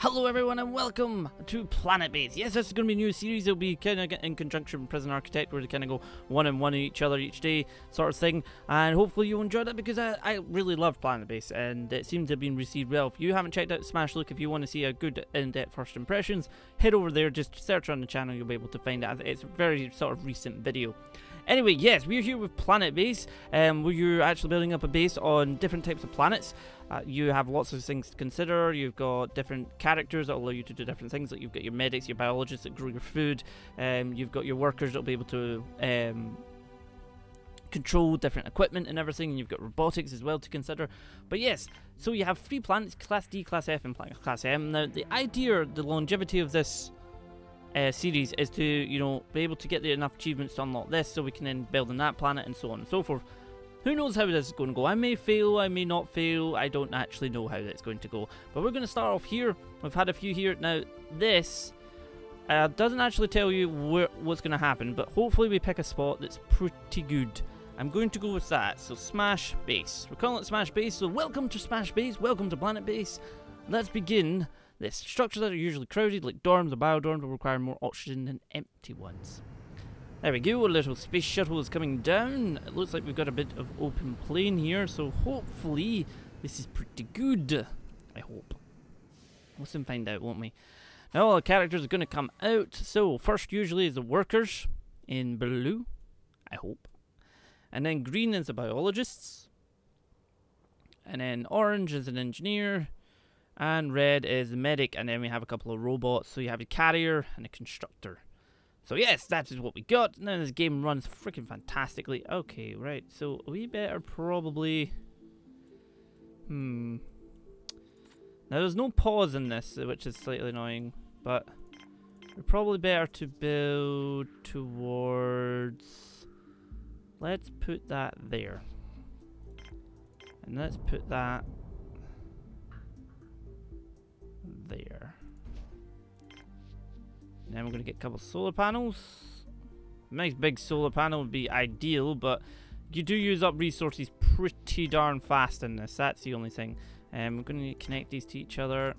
Hello everyone and welcome to Planetbase. Yes, this is going to be a new series. It'll be kind of in conjunction with Prison Architect, where they kind of go one-on-one each other each day sort of thing. And hopefully you enjoyed it, because I really love Planetbase and it seems to have been received well. If you haven't checked out Smash Look, if you want to see a good in-depth first impressions, head over there, just search on the channel, you'll be able to find it. It's a very sort of recent video. Anyway, yes, we're here with Planetbase, where you're actually building up a base on different types of planets. You have lots of things to consider. You've got different characters that allow you to do different things. Like you've got your medics, your biologists that grow your food. You've got your workers that will be able to control different equipment and everything. And you've got robotics as well to consider. But yes, so you have 3 planets, Class D, Class F, and Class M. Now, the idea, the longevity of this series is to, you know, be able to get enough achievements to unlock this, so we can then build on that planet and so on and so forth. Who knows how this is going to go? I may fail, I may not fail, I don't actually know how it's going to go. But we're going to start off here. We've had a few here. Now, this doesn't actually tell you what's going to happen, but hopefully we pick a spot that's pretty good. I'm going to go with that. So, Smash Base. We're calling it Smash Base, so welcome to Smash Base, welcome to Planetbase. Let's begin. This structures that are usually crowded, like dorms or biodorms, will require more oxygen than empty ones. There we go, a little space shuttle is coming down. It looks like we've got a bit of open plain here, so hopefully this is pretty good. I hope. We'll soon find out, won't we? Now all the characters are going to come out. So first usually is the workers in blue, I hope. And then green is the biologists. And then orange is an engineer. And red is the medic, and then we have a couple of robots. So you have a carrier and a constructor. So yes, that is what we got. Now this game runs freaking fantastically. Okay, right. So we better probably... Now there's no pause in this, which is slightly annoying. But we're probably better to build towards... Let's put that there. And let's put that... there. And then we're going to get a couple solar panels. A nice big solar panel would be ideal, but you do use up resources pretty darn fast in this. That's the only thing. We're going to need to connect these to each other.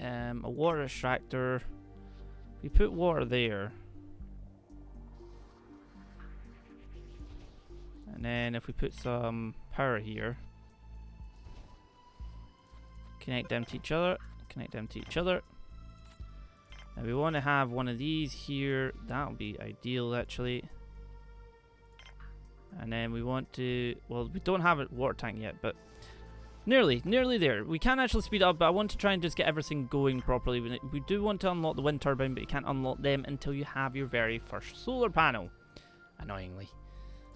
A water extractor. We put water there. And then if we put some power here. Connect them to each other. Connect them to each other. Now we want to have one of these here. That would be ideal, actually. And then we want to... Well, we don't have a water tank yet, but... Nearly there. We can actually speed up, but I want to try and just get everything going properly. We do want to unlock the wind turbine, but you can't unlock them until you have your very first solar panel. Annoyingly.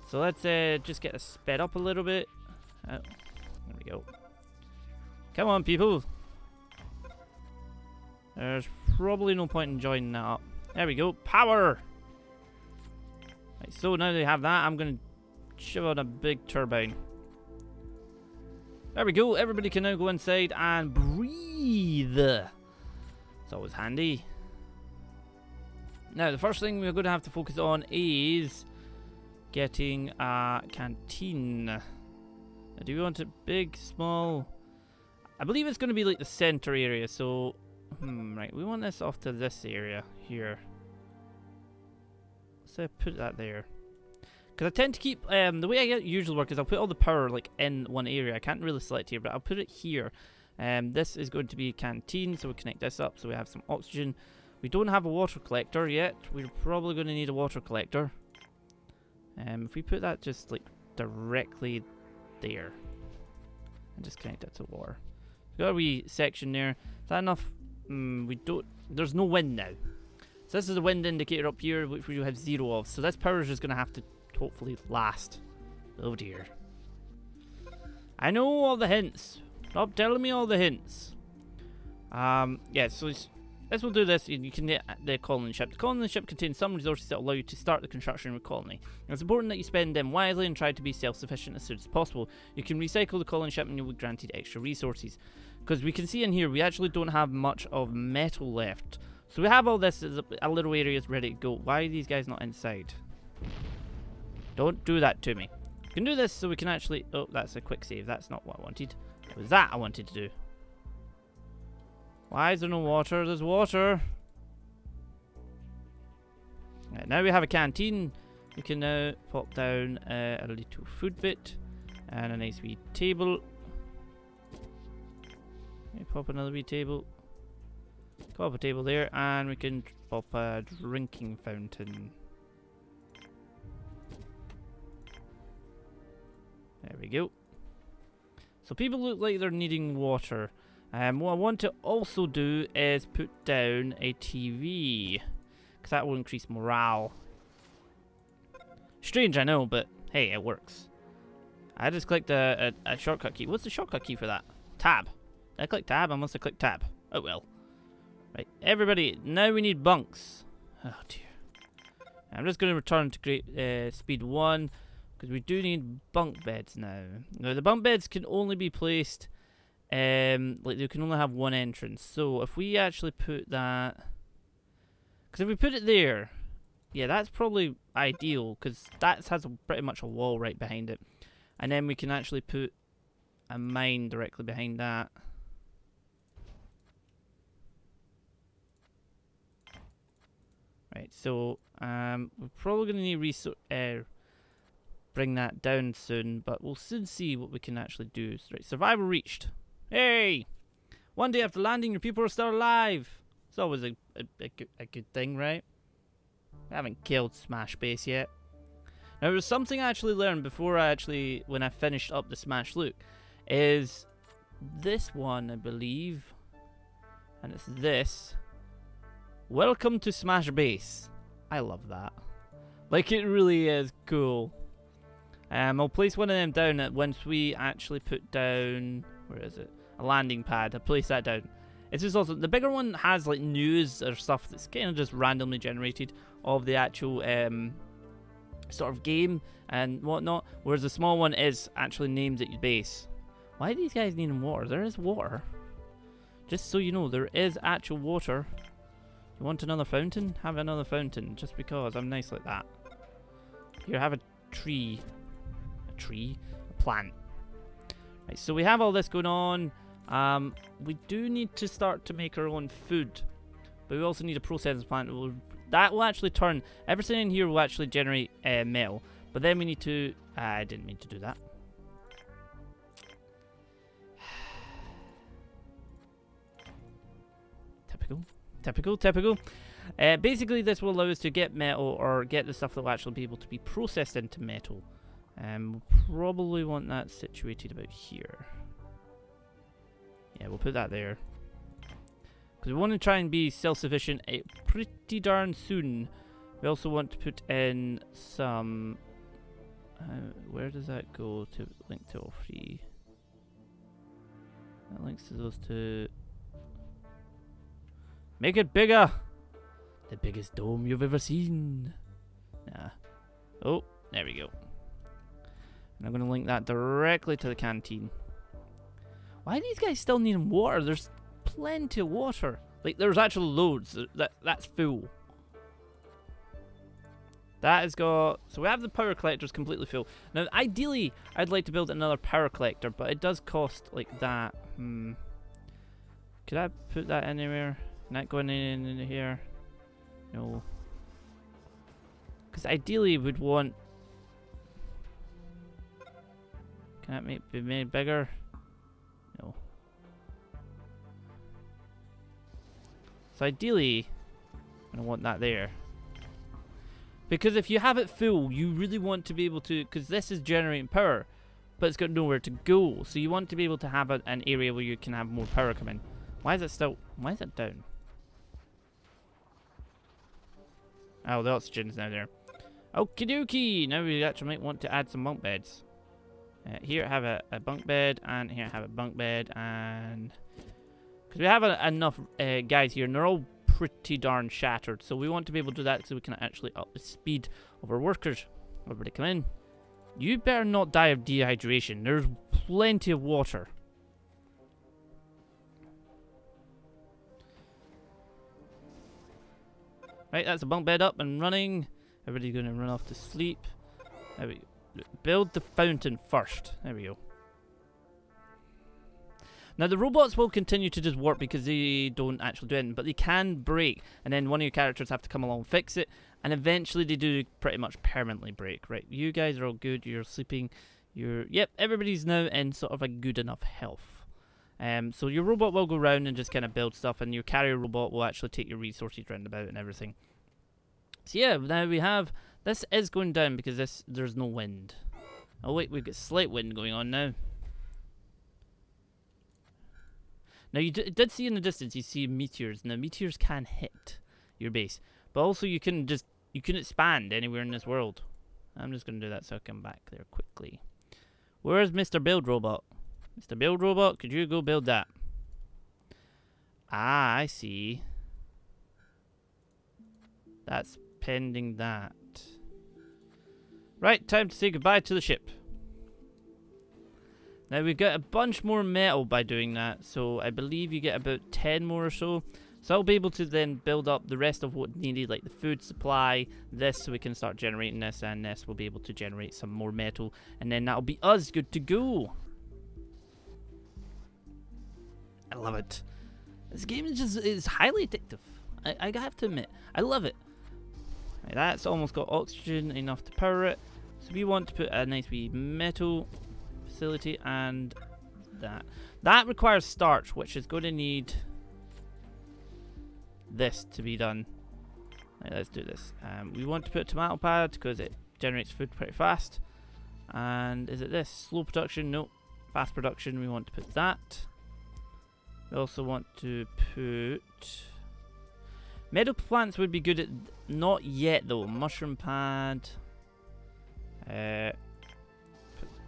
So let's just get this sped up a little bit. Oh, there we go. Come on, people. There's probably no point in joining that up. There we go. Power! Right, so now they have that, I'm going to shove on a big turbine. There we go. Everybody can now go inside and breathe. It's always handy. Now, the first thing we're going to have to focus on is getting a canteen. Now, do we want it big, small? I believe it's going to be like the center area, so... right, we want this off to this area here. So put that there. Because I tend to keep... the way I usually work is I'll put all the power like in one area. I can't really select here, but I'll put it here. This is going to be a canteen, so we connect this up so we have some oxygen. We don't have a water collector yet. We're probably going to need a water collector. If we put that just like directly there. And just connect it to water. Got a wee section there. Is that enough? We don't... There's no wind now. So this is a wind indicator up here, which we have 0 of. So this power is just going to have to hopefully last. Oh dear. I know all the hints. Stop telling me all the hints. Yeah, so this will do this. You can get the colony ship. The colony ship contains some resources that allow you to start the construction of a colony. It's important that you spend them wisely and try to be self-sufficient as soon as possible. You can recycle the colony ship and you'll be granted extra resources. Because we can see in here, we actually don't have much of metal left. So we have all this as a little areas ready to go. Why are these guys not inside? Don't do that to me. We can do this so we can actually... Oh, that's a quick save. That's not what I wanted. It was that I wanted to do. Why is there no water? There's water. Right, now we have a canteen. We can now pop down a little food bit and a nice wee table. Okay, pop another wee table. Pop a table there, and we can pop a drinking fountain. There we go. So people look like they're needing water. What I want to also do is put down a TV, because that will increase morale. Strange, I know, but hey, it works. I just clicked a shortcut key. What's the shortcut key for that? Tab. Did I click tab? I must have clicked tab. Oh well. Right, everybody, now we need bunks. Oh dear. I'm just going to return to great speed 1, because we do need bunk beds now. Now the bunk beds can only be placed, like they can only have one entrance. So if we actually put that, because if we put it there, yeah, that's probably ideal, because that has pretty much a wall right behind it. And then we can actually put a mine directly behind that. Right, so we're probably going to need to bring that down soon, but we'll soon see what we can actually do. So, right, survival reached. Hey! One day after landing, your people are still alive. It's always a good thing, right? I haven't killed Smash Base yet. Now, there was something I actually learned before when I finished up the Smash look, is this one, I believe, and it's this. Welcome to Smash Base. I love that. Like, it really is cool. I'll place one of them down once we actually put down, where is it? A landing pad. I'll place that down. It's just awesome. The bigger one has like news or stuff that's kind of just randomly generated of the actual sort of game and whatnot, whereas the small one is actually named at your base. Why are these guys needing water? There is water. Just so you know, there is actual water. You want another fountain? Have another fountain, just because I'm nice like that. Here, have a tree. A plant. Right, so we have all this going on. We do need to start to make our own food, but we also need a processing plant. That will actually turn, everything in here will actually generate metal, but then we need to, I didn't mean to do that. Typical. Basically, this will allow us to get metal, or get the stuff that will actually be able to be processed into metal. We'll probably want that situated about here. Yeah, we'll put that there. Because we want to try and be self-sufficient pretty darn soon. We also want to put in some... where does that go to link to all three? That links to those two. Make it bigger! The biggest dome you've ever seen. Nah. Oh, there we go. And I'm going to link that directly to the canteen. Why are these guys still needing water? There's plenty of water. Like, there's actually loads. That's full. That has got... So we have the power collectors completely full. Now, ideally, I'd like to build another power collector, but it does cost like that. Could I put that anywhere? Not going in here. No. Because ideally, we'd want... Can that be made bigger? No. So ideally, I'm going to want that there. Because if you have it full, you really want to be able to... Because this is generating power, but it's got nowhere to go. So you want to be able to have an area where you can have more power come in. Why is it still... Why is it down? Oh, the oxygen's now there. Okie dokie! Now we actually might want to add some bunk beds. Here I have a bunk bed, and here I have a bunk bed, and... Because we have enough guys here, and they're all pretty darn shattered. So we want to be able to do that so we can actually up the speed of our workers. Everybody come in. You better not die of dehydration. There's plenty of water. Right, that's a bunk bed up and running. Everybody's going to run off to sleep. There we go. Build the fountain first. There we go. Now the robots will continue to just work because they don't actually do anything, but they can break, and then one of your characters have to come along and fix it, and eventually they do pretty much permanently break. Right, you guys are all good, you're sleeping, yep, everybody's now in sort of a good enough health. So your robot will go around and just kind of build stuff, and your carrier robot will actually take your resources round about and everything. So yeah, now we have, this is going down because there's no wind. Oh wait, we've got slight wind going on now. Now you did see in the distance, you see meteors. Now meteors can hit your base, but also you can expand anywhere in this world. I'm just going to do that so I come back there quickly. Where's Mr. Build Robot? Mr. Build Robot, could you go build that? Ah, I see. That's pending that. Right, time to say goodbye to the ship. Now we get a bunch more metal by doing that, so I believe you get about 10 more or so. So I'll be able to then build up the rest of what needed, like the food supply, this, so we can start generating this, and this will be able to generate some more metal, and then that'll be us good to go. I love it. This game is highly addictive. I have to admit, I love it. Right, that's almost got oxygen enough to power it, so we want to put a nice wee metal facility, and that requires starch, which is going to need this to be done. Right, let's do this. We want to put a tomato pad because it generates food pretty fast. And is it this? Slow production? Nope. Fast production. We want to put that. We also want to put meadow plants would be good at, not yet though. Mushroom pad. Put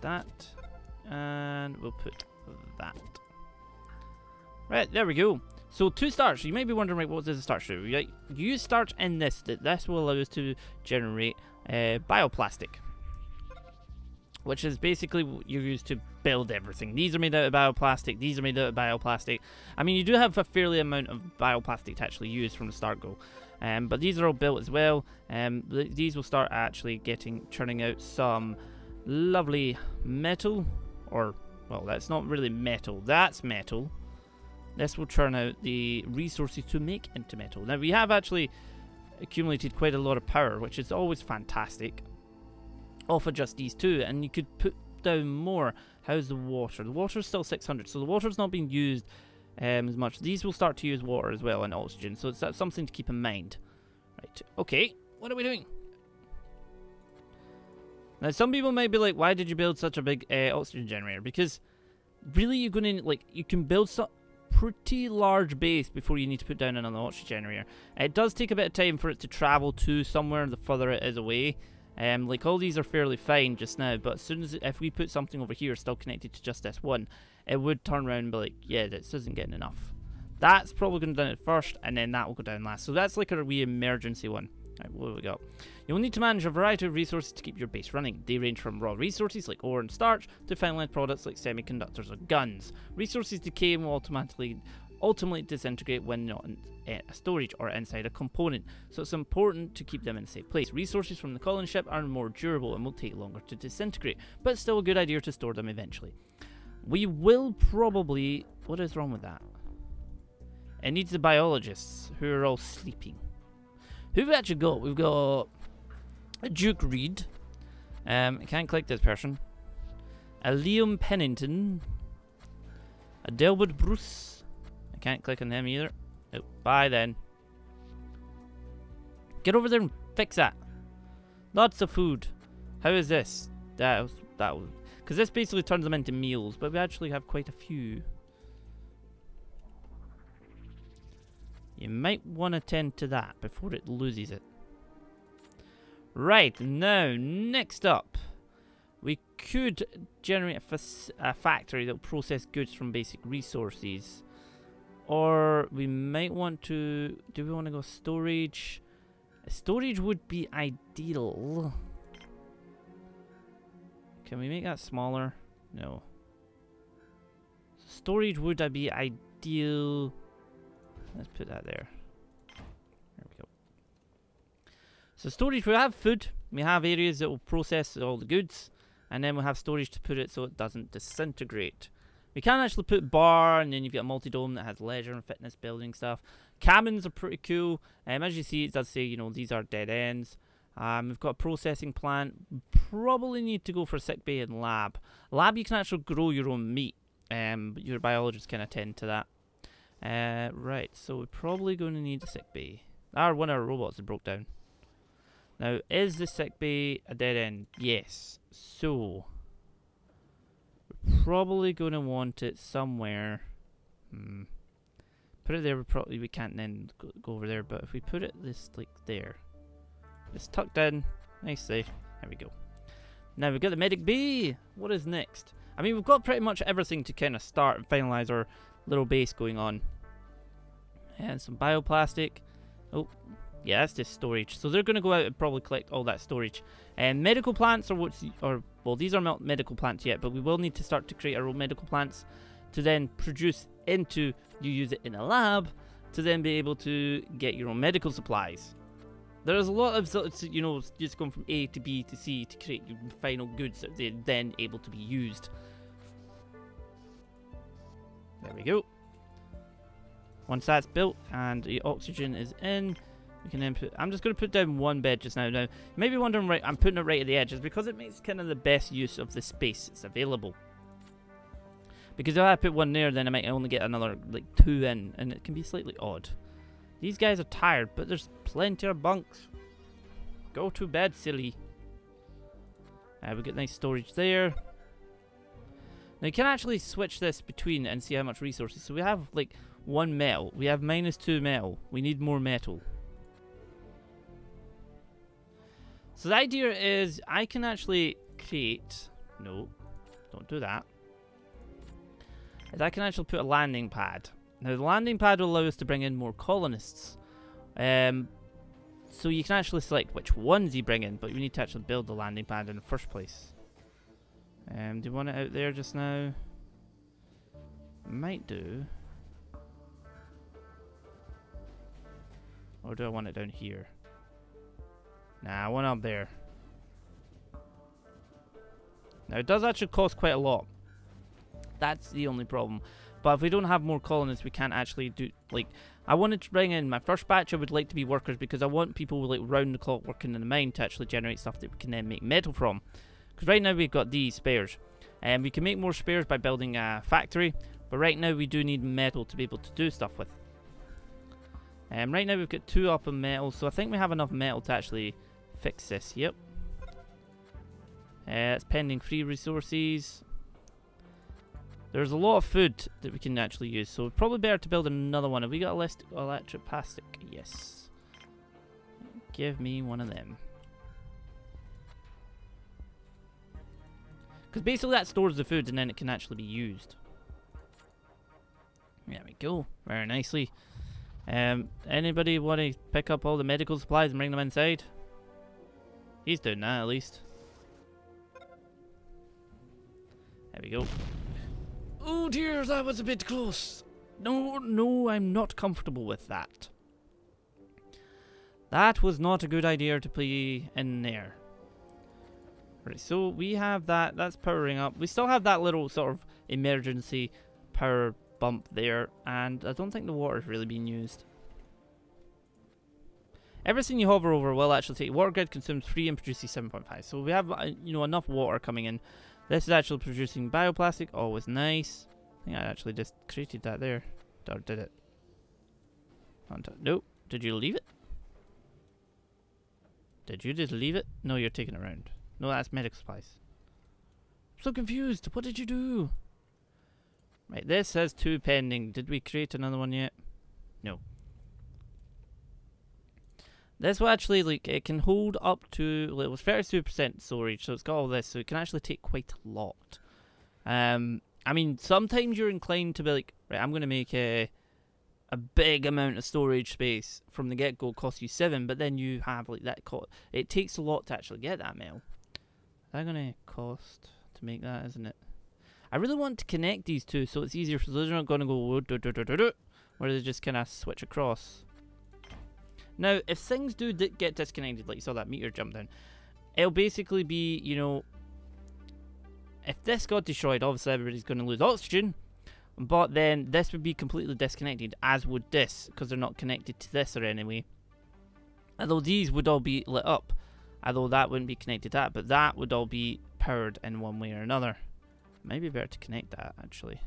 that. And we'll put that. Right, there we go. So 2 starch. You may be wondering, right, what does the starch do? Right, use starch in this. This will allow us to generate bioplastic, which is basically what you use to build everything. These are made out of bioplastic. These are made out of bioplastic. I mean, you do have a fairly amount of bioplastic to actually use from the start go. But these are all built as well. These will start actually churning out some lovely metal. Or, well, that's not really metal. That's metal. This will churn out the resources to make into metal. Now, we have actually accumulated quite a lot of power, which is always fantastic, off of just these 2, and you could put down more. How's the water? The water's still 600, so the water's not being used as much. These will start to use water as well, and oxygen, so it's something to keep in mind. Right, okay, what are we doing? Now, some people might be like, why did you build such a big oxygen generator? Because, really, you're going to, like, you can build some pretty large base before you need to put down another oxygen generator. It does take a bit of time for it to travel to somewhere the further it is away. Like, all these are fairly fine just now, but as soon as, if we put something over here still connected to just this one, it would turn around and be like, yeah, this isn't getting enough. That's probably going to down it first, and then that will go down last. So that's like a wee emergency one. Right, what have we got? You'll need to manage a variety of resources to keep your base running. They range from raw resources like ore and starch to finalized products like semiconductors or guns. Resources decay and will ultimately disintegrate when not in a storage or inside a component, so it's important to keep them in a safe place. Resources from the colony ship are more durable and will take longer to disintegrate, but still a good idea to store them eventually. We will probably... What is wrong with that? It needs the biologists, who are all sleeping. Who have we actually got? We've got a Duke Reed. I can't click this person. A Liam Pennington. A Delbert Bruce. I can't click on them either. Oh, bye then. Get over there and fix that. Lots of food. How is this? That was because this basically turns them into meals, but we actually have quite a few. You might want to tend to that before it loses it. Right, now, next up, we could generate a factory that will process goods from basic resources. Or we might want to... Do we want to go storage? Storage would be ideal. Can we make that smaller? No. Storage would be ideal... Let's put that there. There we go. So storage, we have food. We have areas that will process all the goods. And then we'll have storage to put it so it doesn't disintegrate. We can actually put bar, and then you've got a multi-dome that has leisure and fitness building stuff. Cabins are pretty cool. As you see, it does say, you know, these are dead ends. We've got a processing plant. Probably need to go for sick bay and lab. Lab, you can actually grow your own meat. Your biologists kind of tend to that. Right, so we're probably going to need a sick bay. One of our robots that broke down. Now, is the sick bay a dead end? Yes. So, we're probably going to want it somewhere. Put it there, we can't then go over there, but if we put it this, like, there. It's tucked in nicely. There we go. Now, we've got the medic bay. What is next? I mean, we've got pretty much everything to kind of start and finalize our little base going on. And some bioplastic. Oh, yeah, that's just storage. So they're going to go out and probably collect all that storage. And medical plants are well, these are not medical plants yet, but we will need to start to create our own medical plants to then produce into, you use it in a lab, to then be able to get your own medical supplies. There's a lot of, you know, just going from A to B to C to create your final goods that they're then able to be used. There we go. Once that's built and the oxygen is in, we can then put, I'm just going to put down one bed just now. Now, you may be wondering, right, I'm putting it right at the edges because it makes kind of the best use of the space that's available. Because if I put one there, then I might only get another, like, 2 in, and it can be slightly odd. These guys are tired, but there's plenty of bunks. Go to bed, silly. We get nice storage there. Now you can actually switch this between and see how much resources. So we have like 1 metal. We have -2 metal. We need more metal. So the idea is I can actually create... No, don't do that. Is I can actually put a landing pad. Now the landing pad will allow us to bring in more colonists. So you can actually select which ones you bring in, but you need to actually build the landing pad in the first place. Do you want it out there just now? Might do. Or do I want it down here? Nah, I want it up there. Now it does actually cost quite a lot. That's the only problem. But if we don't have more colonists, we can't actually do, like, I wanted to bring in my first batch. I would like to be workers because I want people like round the clock working in the mine to actually generate stuff that we can then make metal from. Because right now we've got these spares, and we can make more spares by building a factory. But right now we do need metal to be able to do stuff with. Right now we've got 2 up in metal, so I think we have enough metal to actually fix this. Yep. It's pending free resources. There's a lot of food that we can actually use, so it's probably better to build another one. Have we got electric plastic? Yes. Give me one of them. Because basically that stores the food and then it can actually be used. There we go. Very nicely. Anybody want to pick up all the medical supplies and bring them inside? He's doing that at least. There we go. Oh dear, that was a bit close. No, I'm not comfortable with that. That was not a good idea to play in there. Right, so we have that. That's powering up. We still have that little sort of emergency power bump there, and I don't think the water is really being used. Everything you hover over will actually take. Water grid consumes 3 and produces 7.5. So we have, you know, enough water coming in. This is actually producing bioplastic. Always nice. I think I actually just created that there. Or did it? Nope. Did you leave it? Did you just leave it? No, you're taking it around. No, that's medical supplies. I'm so confused. What did you do? Right, this has 2 pending. Did we create another one yet? No. This will actually, like, it can hold up to, it was 32% storage, so it's got all this, so it can actually take quite a lot. I mean, sometimes you're inclined to be like, right, I'm going to make a big amount of storage space from the get-go, cost you 7, but then you have, like, that cost. It takes a lot to actually get that metal. Is that going to cost to make that, isn't it? I really want to connect these two so it's easier, so they're not going to go where they just kind of switch across. Now, if things do get disconnected, like you saw that meteor jump down, it'll basically be, you know, if this got destroyed, obviously everybody's going to lose oxygen, But then this would be completely disconnected, as would this, because they're not connected to this or anyway. Although these would all be lit up. Although that wouldn't be connected to that, but that would all be powered in one way or another. Maybe better to connect that, actually.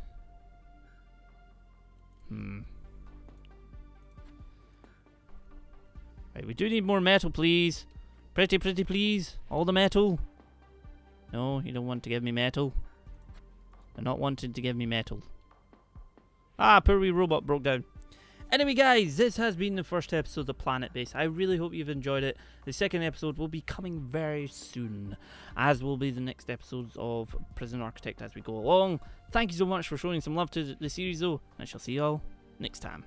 Right, we do need more metal, please. Pretty please. All the metal. No, you don't want to give me metal. They're not wanting to give me metal. Ah, poor wee robot broke down. Anyway, guys, this has been the first episode of Planetbase. I really hope you've enjoyed it. The second episode will be coming very soon, as will be the next episodes of Prison Architect as we go along. Thank you so much for showing some love to the series, though. I shall see you all next time.